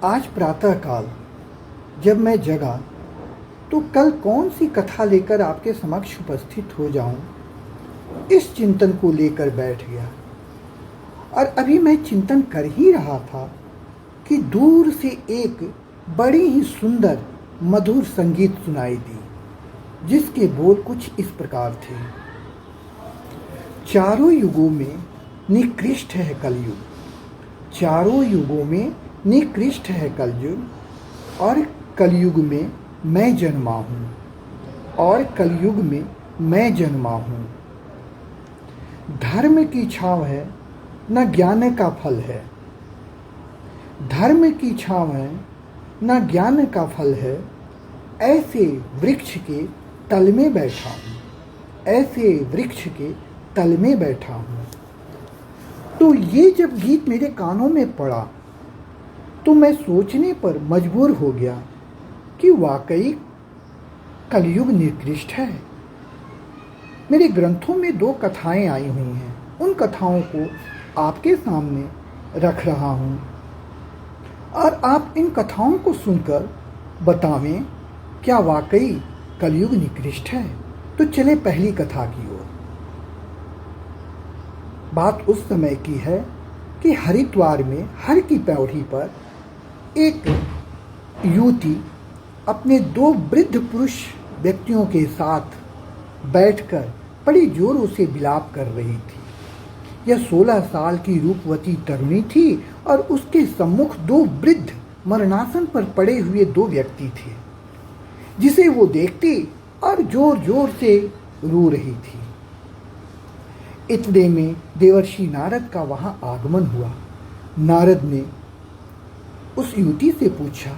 आज प्रातःकाल जब मैं जगा तो कल कौन सी कथा लेकर आपके समक्ष उपस्थित हो जाऊं, इस चिंतन को लेकर बैठ गया। और अभी मैं चिंतन कर ही रहा था कि दूर से एक बड़ी ही सुंदर मधुर संगीत सुनाई दी, जिसके बोल कुछ इस प्रकार थे। चारों युगों में निकृष्ट है कलयुग, चारों युगों में निकृष्ट है कलयुग, और कलयुग में मैं जन्मा हूँ, और कलयुग में मैं जन्मा हूँ। धर्म की छाँव है न ज्ञान का फल है, धर्म की छाँव है न ज्ञान का फल है। ऐसे वृक्ष के तल में बैठा हूँ, ऐसे वृक्ष के तल में बैठा हूँ। तो ये जब गीत मेरे कानों में पड़ा तो मैं सोचने पर मजबूर हो गया कि वाकई कलयुग निकृष्ट है। मेरे ग्रंथों में 2 कथाएं आई हुई हैं, उन कथाओं को आपके सामने रख रहा हूँ और आप इन कथाओं को सुनकर बतावें क्या वाकई कलयुग निकृष्ट है। तो चले पहली कथा की ओर। बात उस समय की है कि हरिद्वार में हर की पौड़ी पर एक युवती अपने 2 वृद्ध पुरुष व्यक्तियों के साथ बैठकर बड़ी जोरों से विलाप कर रही थी। यह 16 साल की रूपवती तरुणी थी और उसके सम्मुख 2 वृद्ध मरणासन पर पड़े हुए 2 व्यक्ति थे, जिसे वो देखती और जोर जोर से रो रही थी। इतने में देवर्षि नारद का वहां आगमन हुआ। नारद ने उस युवती से पूछा,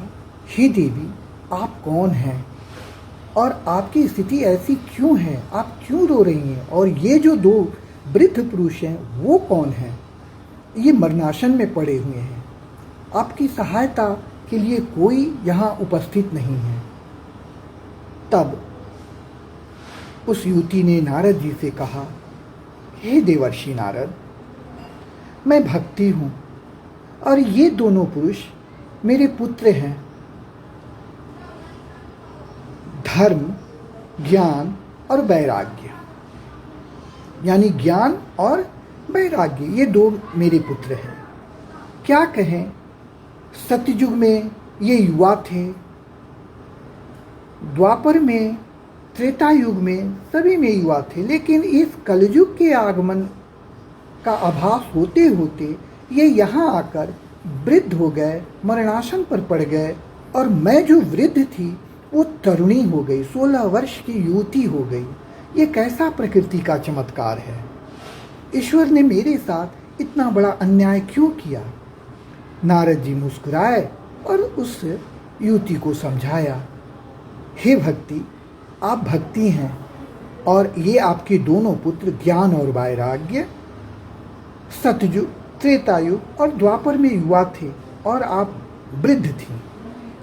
हे देवी, आप कौन हैं और आपकी स्थिति ऐसी क्यों है, आप क्यों रो रही हैं, और ये जो 2 वृद्ध पुरुष हैं वो कौन हैं, ये मरणासन में पड़े हुए हैं, आपकी सहायता के लिए कोई यहाँ उपस्थित नहीं है। तब उस युवती ने नारद जी से कहा, हे देवर्षि नारद, मैं भक्ति हूँ और ये दोनों पुरुष मेरे पुत्र हैं। धर्म, ज्ञान और वैराग्य, यानी ज्ञान और वैराग्य, ये 2 मेरे पुत्र हैं। क्या कहें, सतयुग में ये युवा थे, द्वापर में, त्रेता युग में, सभी में युवा थे, लेकिन इस कलयुग के आगमन का आभास होते होते ये यहाँ आकर वृद्ध हो गए, मरणासन पर पड़ गए, और मैं जो वृद्ध थी वो तरुणी हो गई, 16 वर्ष की युवती हो गई। ये कैसा प्रकृति का चमत्कार है। ईश्वर ने मेरे साथ इतना बड़ा अन्याय क्यों किया। नारद जी मुस्कुराए और उस युवती को समझाया, हे भक्ति, आप भक्ति हैं और ये आपके दोनों पुत्र ज्ञान और वैराग्य सतयुग, त्रेतायुग और द्वापर में युवा थे और आप वृद्ध थी,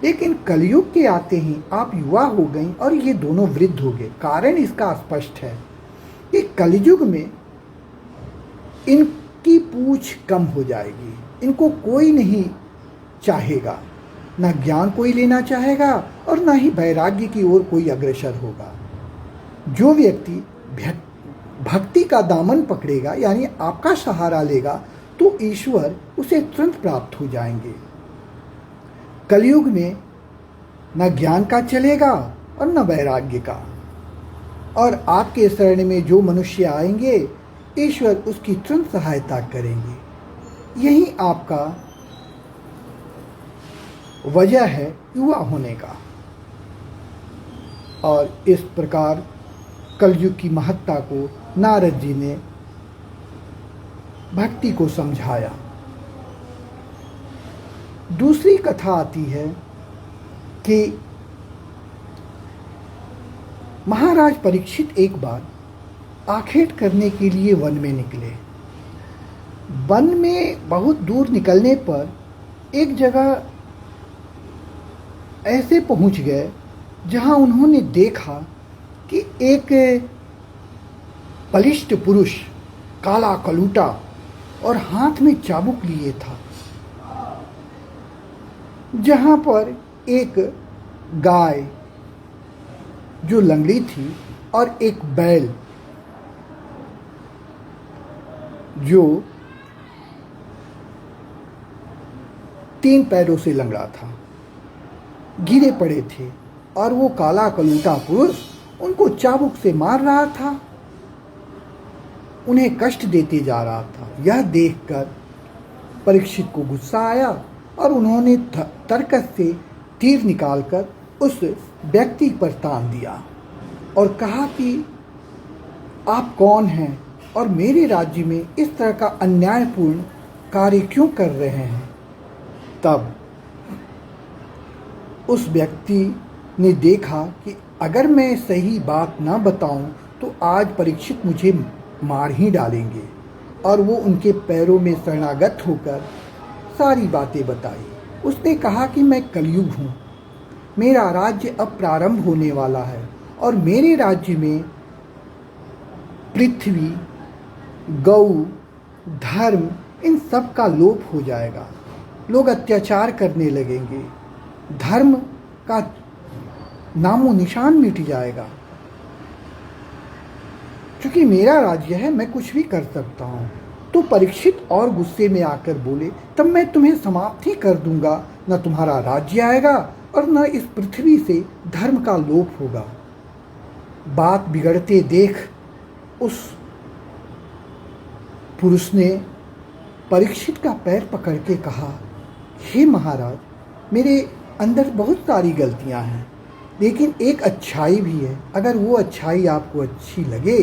लेकिन कलयुग के आते ही आप युवा हो गई और ये दोनों वृद्ध हो गए। कारण इसका स्पष्ट है कि कलयुग में इनकी पूछ कम हो जाएगी, इनको कोई नहीं चाहेगा, ना ज्ञान कोई लेना चाहेगा और ना ही वैराग्य की ओर कोई अग्रसर होगा। जो व्यक्ति भक्ति का दामन पकड़ेगा, यानी आपका सहारा लेगा, तो ईश्वर उसे तुरंत प्राप्त हो जाएंगे। कलयुग में न ज्ञान का चलेगा और न वैराग्य का, और आपके शरण में जो मनुष्य आएंगे ईश्वर उसकी तुरंत सहायता करेंगे। यही आपका वजह है युवा होने का। और इस प्रकार कलयुग की महत्ता को नारद जी ने भक्ति को समझाया। दूसरी कथा आती है कि महाराज परीक्षित एक बार आखेट करने के लिए वन में निकले। वन में बहुत दूर निकलने पर एक जगह ऐसे पहुंच गए जहां उन्होंने देखा कि एक बलिष्ठ पुरुष काला कलूटा और हाथ में चाबुक लिए था। जहाँ पर एक गाय जो लंगड़ी थी और एक बैल जो 3 पैरों से लंगड़ा था, गिरे पड़े थे और वो काला कलूटा पुरुष उनको चाबुक से मार रहा था, उन्हें कष्ट देते जा रहा था। यह देखकर परीक्षित को गुस्सा आया और उन्होंने तरकस से तीर निकालकर उस व्यक्ति पर तान दिया और कहा कि आप कौन हैं और मेरे राज्य में इस तरह का अन्यायपूर्ण कार्य क्यों कर रहे हैं। तब उस व्यक्ति ने देखा कि अगर मैं सही बात ना बताऊं तो आज परीक्षित मुझे मार ही डालेंगे, और वो उनके पैरों में शरणागत होकर सारी बातें बताई। उसने कहा कि मैं कलयुग हूँ, मेरा राज्य अब प्रारंभ होने वाला है और मेरे राज्य में पृथ्वी, गौ, धर्म इन सब का लोप हो जाएगा। लोग अत्याचार करने लगेंगे, धर्म का नामो निशान मिट जाएगा। क्योंकि मेरा राज्य है, मैं कुछ भी कर सकता हूँ। तो परीक्षित और गुस्से में आकर बोले, तब मैं तुम्हें समाप्त ही कर दूंगा, न तुम्हारा राज्य आएगा और न इस पृथ्वी से धर्म का लोप होगा। बात बिगड़ते देख उस पुरुष ने परीक्षित का पैर पकड़ के कहा, हे महाराज, मेरे अंदर बहुत सारी गलतियां हैं, लेकिन एक अच्छाई भी है। अगर वो अच्छाई आपको अच्छी लगे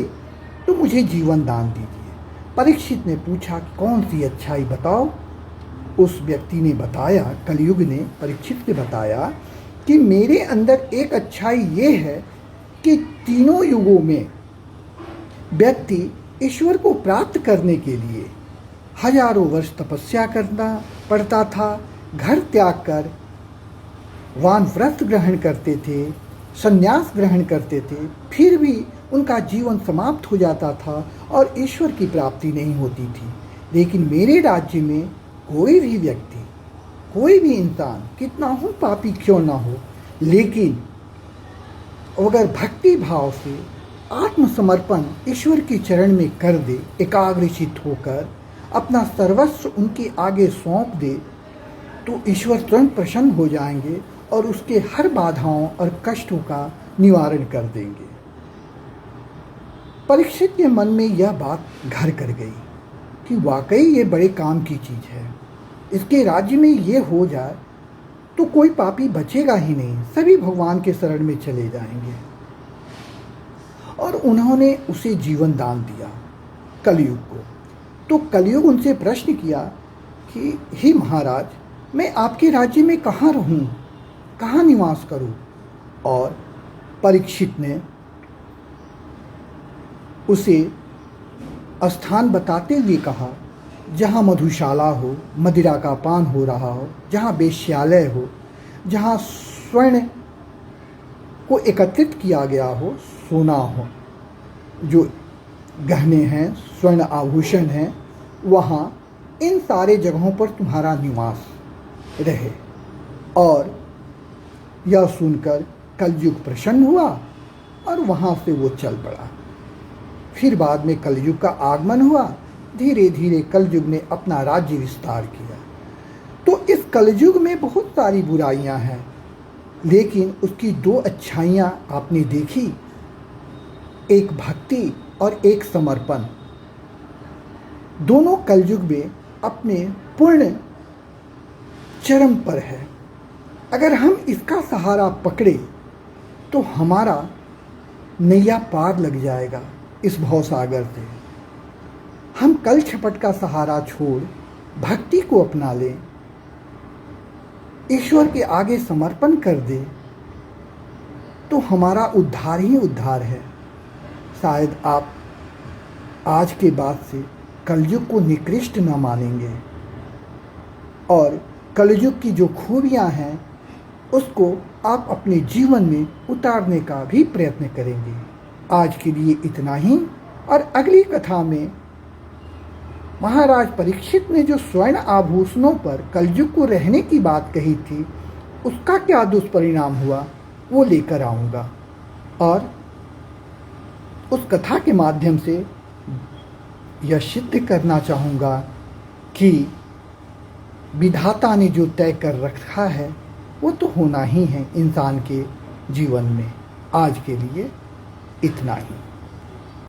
तो मुझे जीवन दान दीजिए। परीक्षित ने पूछा, कौन सी अच्छाई बताओ। उस व्यक्ति ने बताया, कलयुग ने परीक्षित से बताया कि मेरे अंदर एक अच्छाई ये है कि तीनों युगों में व्यक्ति ईश्वर को प्राप्त करने के लिए हजारों वर्ष तपस्या करना पड़ता था, घर त्याग कर वानप्रस्थ ग्रहण करते थे, संन्यास ग्रहण करते थे, फिर भी उनका जीवन समाप्त हो जाता था और ईश्वर की प्राप्ति नहीं होती थी। लेकिन मेरे राज्य में कोई भी व्यक्ति, कोई भी इंसान, कितना हो पापी क्यों ना हो, लेकिन अगर भक्ति भाव से आत्मसमर्पण ईश्वर के चरण में कर दे, एकाग्रचित होकर अपना सर्वस्व उनके आगे सौंप दे, तो ईश्वर तुरंत प्रसन्न हो जाएंगे और उसके हर बाधाओं और कष्टों का निवारण कर देंगे। परीक्षित के मन में यह बात घर कर गई कि वाकई ये बड़े काम की चीज़ है। इसके राज्य में ये हो जाए तो कोई पापी बचेगा ही नहीं, सभी भगवान के शरण में चले जाएंगे। और उन्होंने उसे जीवन दान दिया कलयुग को। तो कलयुग उनसे प्रश्न किया कि हे महाराज, मैं आपके राज्य में कहाँ रहूं, कहाँ निवास करूं। और परीक्षित ने उसे स्थान बताते हुए कहा, जहाँ मधुशाला हो, मदिरा का पान हो रहा हो, जहाँ वेश्यालय हो, जहाँ स्वर्ण को एकत्रित किया गया हो, सोना हो, जो गहने हैं, स्वर्ण आभूषण हैं, वहाँ इन सारे जगहों पर तुम्हारा निवास रहे। और यह सुनकर कलयुग प्रसन्न हुआ और वहाँ से वो चल पड़ा। फिर बाद में कलयुग का आगमन हुआ। धीरे धीरे कलयुग ने अपना राज्य विस्तार किया। तो इस कलयुग में बहुत सारी बुराइयां हैं, लेकिन उसकी 2 अच्छाइयां आपने देखी, एक भक्ति और एक समर्पण। दोनों कलयुग में अपने पूर्ण चरम पर है। अगर हम इसका सहारा पकड़े तो हमारा नैया पार लग जाएगा इस भवसागर से। हम कल छपट का सहारा छोड़ भक्ति को अपना लें, ईश्वर के आगे समर्पण कर दे, तो हमारा उद्धार ही उद्धार है। शायद आप आज के बाद से कलयुग को निकृष्ट न मानेंगे और कलयुग की जो खूबियां हैं उसको आप अपने जीवन में उतारने का भी प्रयत्न करेंगे। आज के लिए इतना ही। और अगली कथा में महाराज परीक्षित ने जो स्वर्ण आभूषणों पर कलयुग को रहने की बात कही थी, उसका क्या दुष्परिणाम हुआ वो लेकर आऊँगा और उस कथा के माध्यम से यह सिद्ध करना चाहूँगा कि विधाता ने जो तय कर रखा है वो तो होना ही है इंसान के जीवन में। आज के लिए इतना ही।